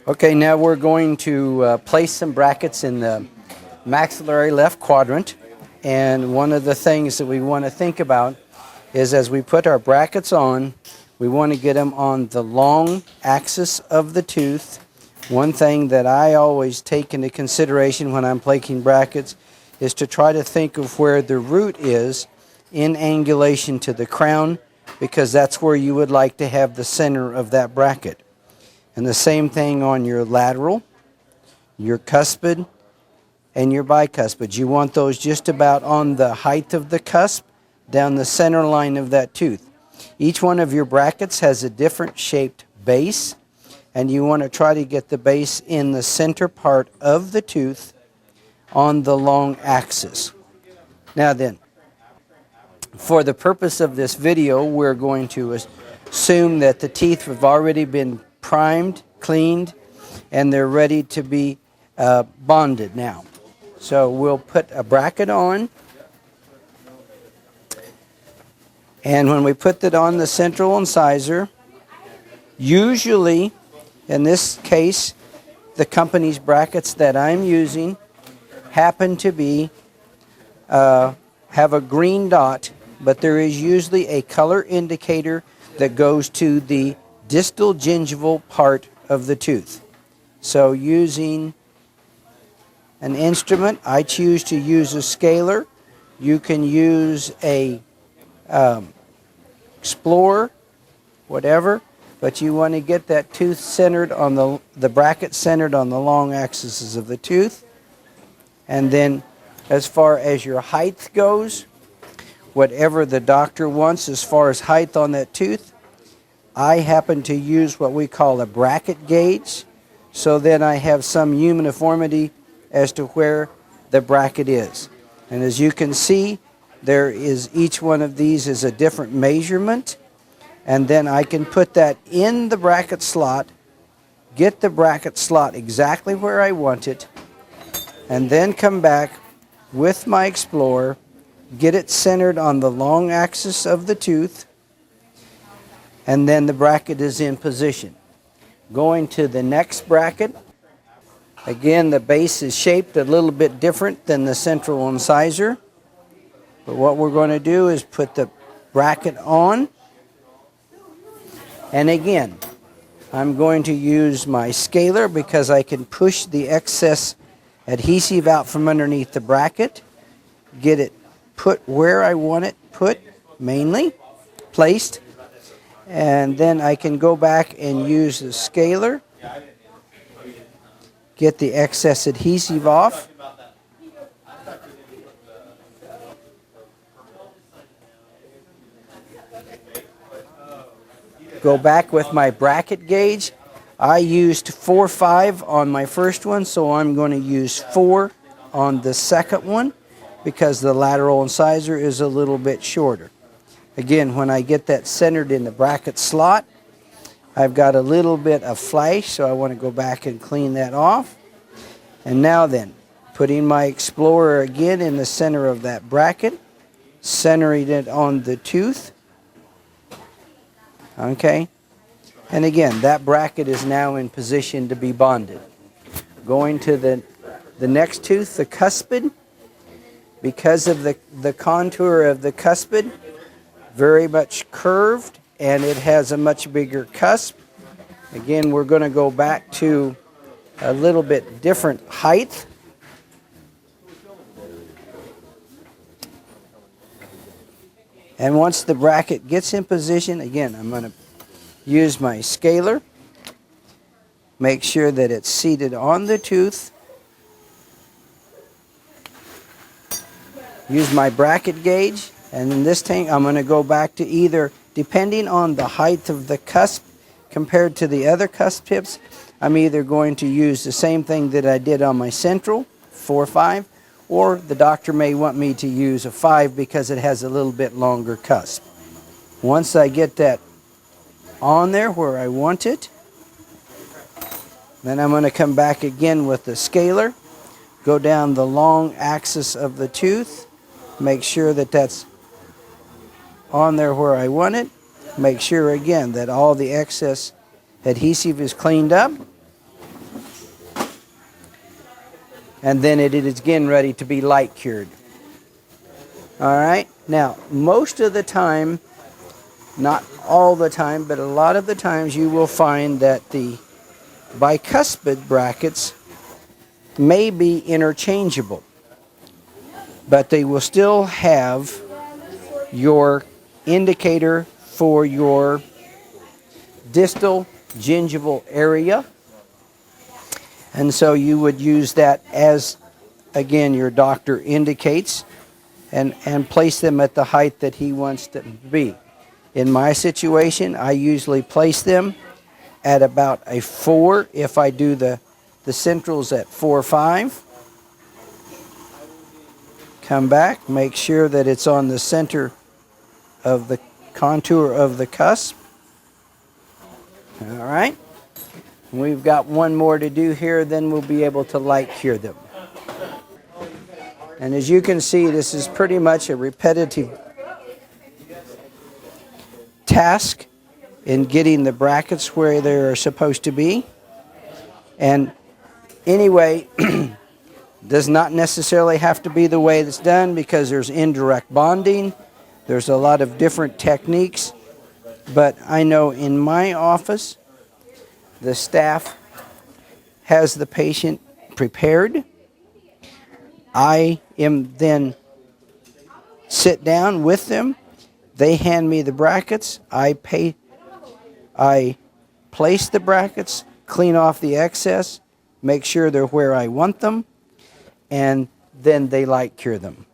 Okay, now we're going to place some brackets in the maxillary left quadrant. And one of the things that we want to think about is as we put our brackets on, we want to get them on the long axis of the tooth. One thing that I always take into consideration when I'm placing brackets is to try to think of where the root is in angulation to the crown, because that's where you would like to have the center of that bracket. And the same thing on your lateral, your cuspid, and your bicuspid. You want those just about on the height of the cusp, down the center line of that tooth. Each one of your brackets has a different shaped base, and you want to try to get the base in the center part of the tooth on the long axis. Now then, for the purpose of this video, we're going to assume that the teeth have already been primed, cleaned, and they're ready to be bonded now. So we'll put a bracket on, and when we put that on the central incisor, usually, in this case, the company's brackets that I'm using happen to be have a green dot, but there is usually a color indicator that goes to the distal gingival part of the tooth. So using an instrument, I choose to use a scaler. You can use a explorer, whatever, but you want to get that tooth centered on the bracket centered on the long axis of the tooth. And then as far as your height goes, whatever the doctor wants as far as height on that tooth, I happen to use what we call a bracket gauge, so then I have some uniformity as to where the bracket is. And as you can see, there is each one of these is a different measurement, and then I can put that in the bracket slot, get the bracket slot exactly where I want it, and then come back with my explorer, get it centered on the long axis of the tooth, and then the bracket is in position. Going to the next bracket, again the base is shaped a little bit different than the central incisor, but what we're going to do is put the bracket on, and again I'm going to use my scaler because I can push the excess adhesive out from underneath the bracket, get it put where I want it put, mainly placed, and then I can go back and use the scaler, get the excess adhesive off, go back with my bracket gauge. I used 4.5 on my first one, so I'm going to use 4 on the second one because the lateral incisor is a little bit shorter. Again, when I get that centered in the bracket slot, I've got a little bit of flash, so I want to go back and clean that off. And now then, putting my explorer again in the center of that bracket, centering it on the tooth. Okay, and again, that bracket is now in position to be bonded. Going to the next tooth, the cuspid, because of the contour of the cuspid, very much curved, and it has a much bigger cusp. Again, we're going to go back to a little bit different height. And once the bracket gets in position, again, I'm going to use my scaler, make sure that it's seated on the tooth, use my bracket gauge, and in this thing I'm going to go back to either, depending on the height of the cusp compared to the other cusp tips, I'm either going to use the same thing that I did on my central, 4.5, or the doctor may want me to use a 5 because it has a little bit longer cusp. Once I get that on there where I want it, then I'm going to come back again with the scaler, go down the long axis of the tooth, make sure that that's on there where I want it, make sure again that all the excess adhesive is cleaned up, and then it is again ready to be light cured. All right. Now, most of the time, not all the time, but a lot of the times you will find that the bicuspid brackets may be interchangeable, but they will still have your indicator for your distal gingival area, and so you would use that as, again, your doctor indicates, and place them at the height that he wants them to be. In my situation, I usually place them at about a 4 if I do the centrals at 4-5. Come back, make sure that it's on the center of the contour of the cusp. All right. We've got one more to do here, then we'll be able to light cure them. And as you can see, this is pretty much a repetitive task in getting the brackets where they're supposed to be. And anyway, does not necessarily have to be the way it's done, because there's indirect bonding. There's a lot of different techniques. But I know in my office, the staff has the patient prepared. I am then sit down with them. They hand me the brackets. I place the brackets, clean off the excess, make sure they're where I want them, and then they light cure them.